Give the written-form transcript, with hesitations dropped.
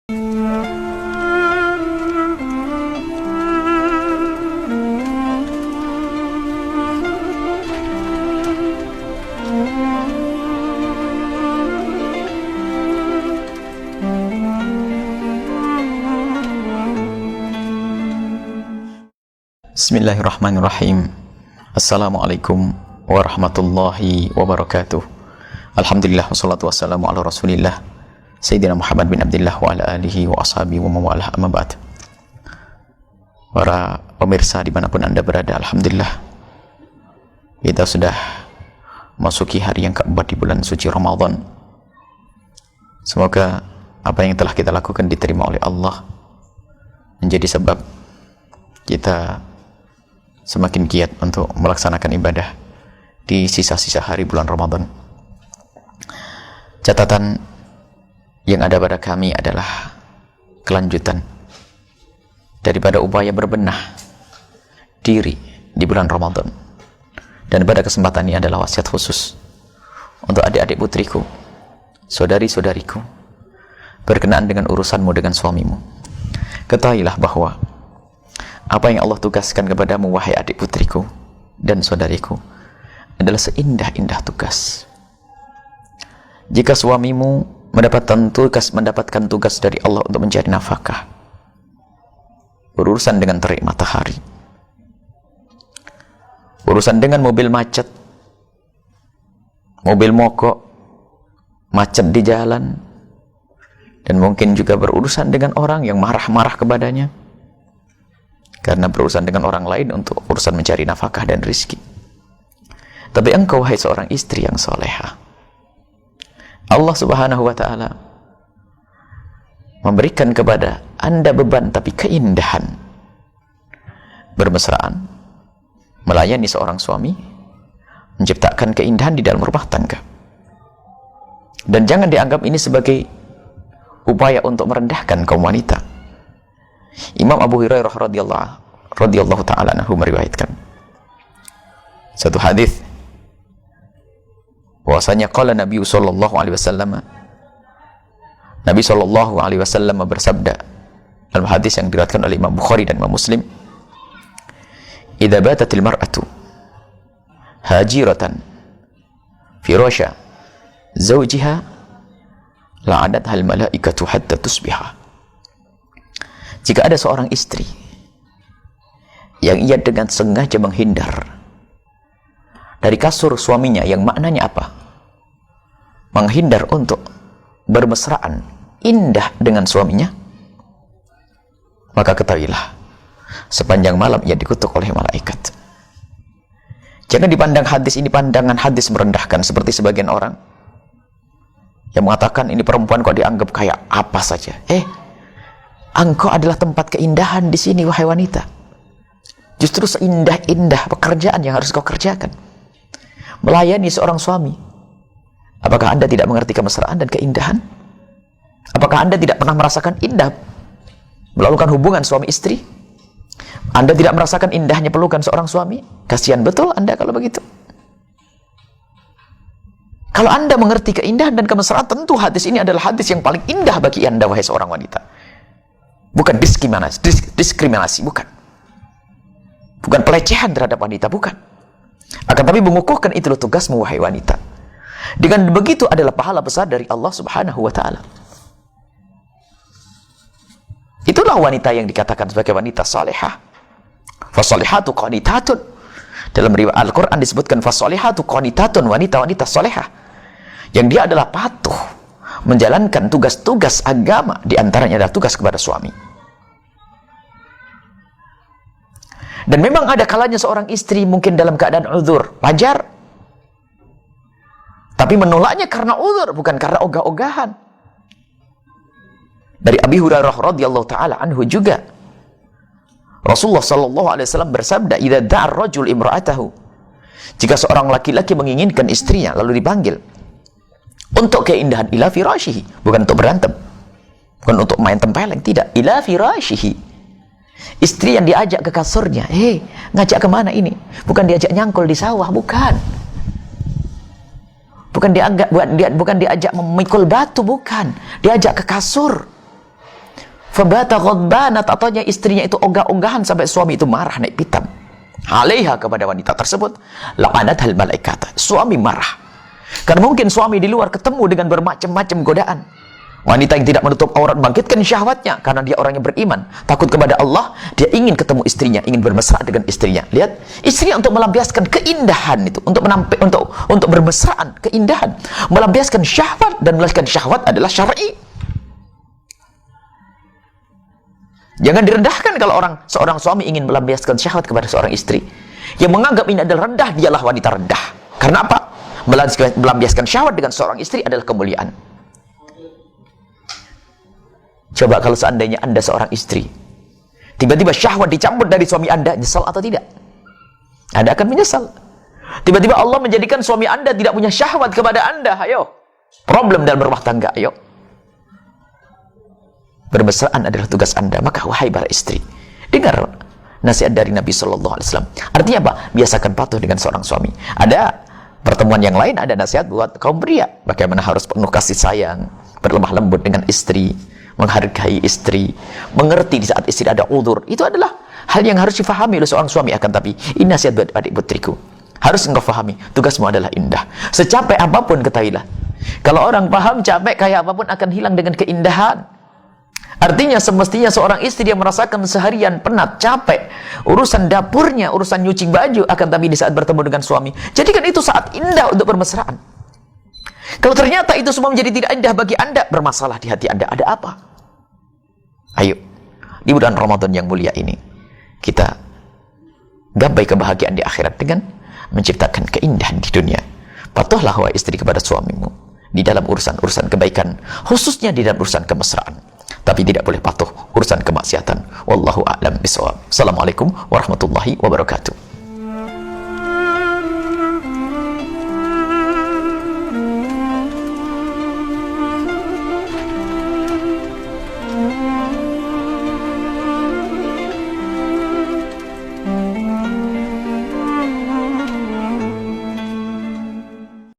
Bismillahirrahmanirrahim. Assalamualaikum warahmatullahi wabarakatuh. Alhamdulillah wassalatu wassalamu ala rasulillah Sayyidina Muhammad bin Abdillah wa ala alihi wa ashabihi wa mawalah amma ba'd. Para pemirsa dimanapun anda berada, alhamdulillah kita sudah masuki hari yang keempat di bulan suci Ramadan. Semoga apa yang telah kita lakukan diterima oleh Allah, menjadi sebab kita semakin giat untuk melaksanakan ibadah di sisa-sisa hari bulan Ramadan. Catatan yang ada pada kami adalah kelanjutan daripada upaya berbenah diri di bulan Ramadan. Dan pada kesempatan ini adalah wasiat khusus untuk adik-adik putriku, saudari-saudariku, berkenaan dengan urusanmu dengan suamimu. Ketahuilah bahwa apa yang Allah tugaskan kepadamu, wahai adik putriku dan saudariku, adalah seindah-indah tugas. Jika suamimu mendapatkan tugas dari Allah untuk mencari nafkah, berurusan dengan terik matahari, urusan dengan mobil macet, mobil mogok, macet di jalan, dan mungkin juga berurusan dengan orang yang marah-marah kepadanya karena berurusan dengan orang lain untuk urusan mencari nafkah dan rizki. Tapi engkau, wahai seorang istri yang solehah, Allah subhanahu wa ta'ala memberikan kepada anda beban tapi keindahan, bermesraan, melayani seorang suami, menciptakan keindahan di dalam rumah tangga. Dan jangan dianggap ini sebagai upaya untuk merendahkan kaum wanita. Imam Abu Hurairah radhiyallahu ta'ala anhu meriwayatkan satu hadis bahwasanya qala Nabi sallallahu alaihi wasallam, Nabi sallallahu alaihi wasallam bersabda dalam hadis yang diriwayatkan oleh Imam Bukhari dan Imam Muslim, idza batatil mar'atu hajiratan firasha zawjiha la'anatha al malaikatu hatta tusbiha. Jika ada seorang istri yang ia dengan sengaja menghindar dari kasur suaminya, yang maknanya apa? Menghindar untuk bermesraan indah dengan suaminya, maka ketahuilah sepanjang malam ia dikutuk oleh malaikat. Jangan dipandang hadis ini pandangan hadis merendahkan seperti sebagian orang yang mengatakan ini perempuan kok dianggap kayak apa saja. Engkau adalah tempat keindahan di sini, wahai wanita. Justru seindah-indah pekerjaan yang harus kau kerjakan, melayani seorang suami. Apakah anda tidak mengerti kemesraan dan keindahan? Apakah anda tidak pernah merasakan indah melakukan hubungan suami istri? Anda tidak merasakan indahnya pelukan seorang suami? Kasihan betul anda kalau begitu. Kalau anda mengerti keindahan dan kemesraan, tentu hadis ini adalah hadis yang paling indah bagi anda, wahai seorang wanita. Bukan diskriminasi, bukan pelecehan terhadap wanita, bukan. Akan tapi mengukuhkan itulah tugasmu, wahai wanita. Dengan begitu adalah pahala besar dari Allah subhanahu wa ta'ala. Itulah wanita yang dikatakan sebagai wanita salihah. Fasalihatu qanitatun. Dalam riwayat Al-Quran disebutkan fasalihatu qanitatun, wanita-wanita salihah, yang dia adalah patuh menjalankan tugas-tugas agama, diantaranya adalah tugas kepada suami. Dan memang ada kalanya seorang istri mungkin dalam keadaan uzur, wajar, tapi menolaknya karena uzur, bukan karena ogah-ogahan. Dari Abi Hurairah radhiyallahu ta'ala anhu juga, Rasulullah sallallahu alaihi wasallam bersabda, idza da'a ar-rajul imra'atahu, jika seorang laki-laki menginginkan istrinya lalu dipanggil untuk keindahan, ila firashihi, bukan untuk berantem, bukan untuk main tempeleng, tidak, ila firashihi, istri yang diajak ke kasurnya, ngajak kemana ini? Bukan diajak nyangkul di sawah, bukan diajak memikul batu, bukan, diajak ke kasur, Fabata ghadbanat, ataunya istrinya itu ogah-ogahan sampai suami itu marah naik pitam. Alaiha, kepada wanita tersebut, la'anathal malaikat. Suami marah. Karena mungkin suami di luar ketemu dengan bermacam-macam godaan. Wanita yang tidak menutup aurat bangkitkan syahwatnya karena dia orangnya beriman, takut kepada Allah, dia ingin ketemu istrinya, ingin bermesra dengan istrinya. Lihat, istrinya untuk melampiaskan keindahan itu, untuk bermesraan, keindahan, melampiaskan syahwat, dan melampiaskan syahwat adalah syar'i. Jangan direndahkan kalau seorang suami ingin melampiaskan syahwat kepada seorang istri. Yang menganggap ini adalah rendah, dialah wanita rendah. Karena apa? Melampiaskan syahwat dengan seorang istri adalah kemuliaan. Coba kalau seandainya Anda seorang istri, tiba-tiba syahwat dicabut dari suami Anda, nyesal atau tidak? Anda akan menyesal. Tiba-tiba Allah menjadikan suami Anda tidak punya syahwat kepada Anda. Ayo, problem dalam rumah tangga. Ayo, bermesraan adalah tugas Anda. Maka wahai para istri, dengar nasihat dari Nabi Shallallahu Alaihi Wasallam. Artinya apa? Biasakan patuh dengan seorang suami. Ada pertemuan yang lain, ada nasihat buat kaum pria, bagaimana harus penuh kasih sayang, berlemah lembut dengan istri, menghargai istri, mengerti di saat istri ada udzur. Itu adalah hal yang harus difahami oleh seorang suami. Akan tapi ini nasihat buat adik putriku, harus engkau fahami, tugasmu adalah indah. Secapek apapun ketahuilah, kalau orang paham capek kayak apapun akan hilang dengan keindahan. Artinya semestinya seorang istri yang merasakan seharian penat, capek, urusan dapurnya, urusan nyuci baju, akan tapi di saat bertemu dengan suami, jadikan itu saat indah untuk bermesraan. Kalau ternyata itu semua menjadi tidak indah bagi Anda, bermasalah di hati Anda, ada apa? Ayo, di bulan Ramadan yang mulia ini, kita gapai kebahagiaan di akhirat dengan menciptakan keindahan di dunia. Patuhlah wahai istri kepada suamimu di dalam urusan-urusan kebaikan, khususnya di dalam urusan kemesraan. Tapi tidak boleh patuh urusan kemaksiatan. Wallahu a'lam bishawab. Assalamualaikum warahmatullahi wabarakatuh.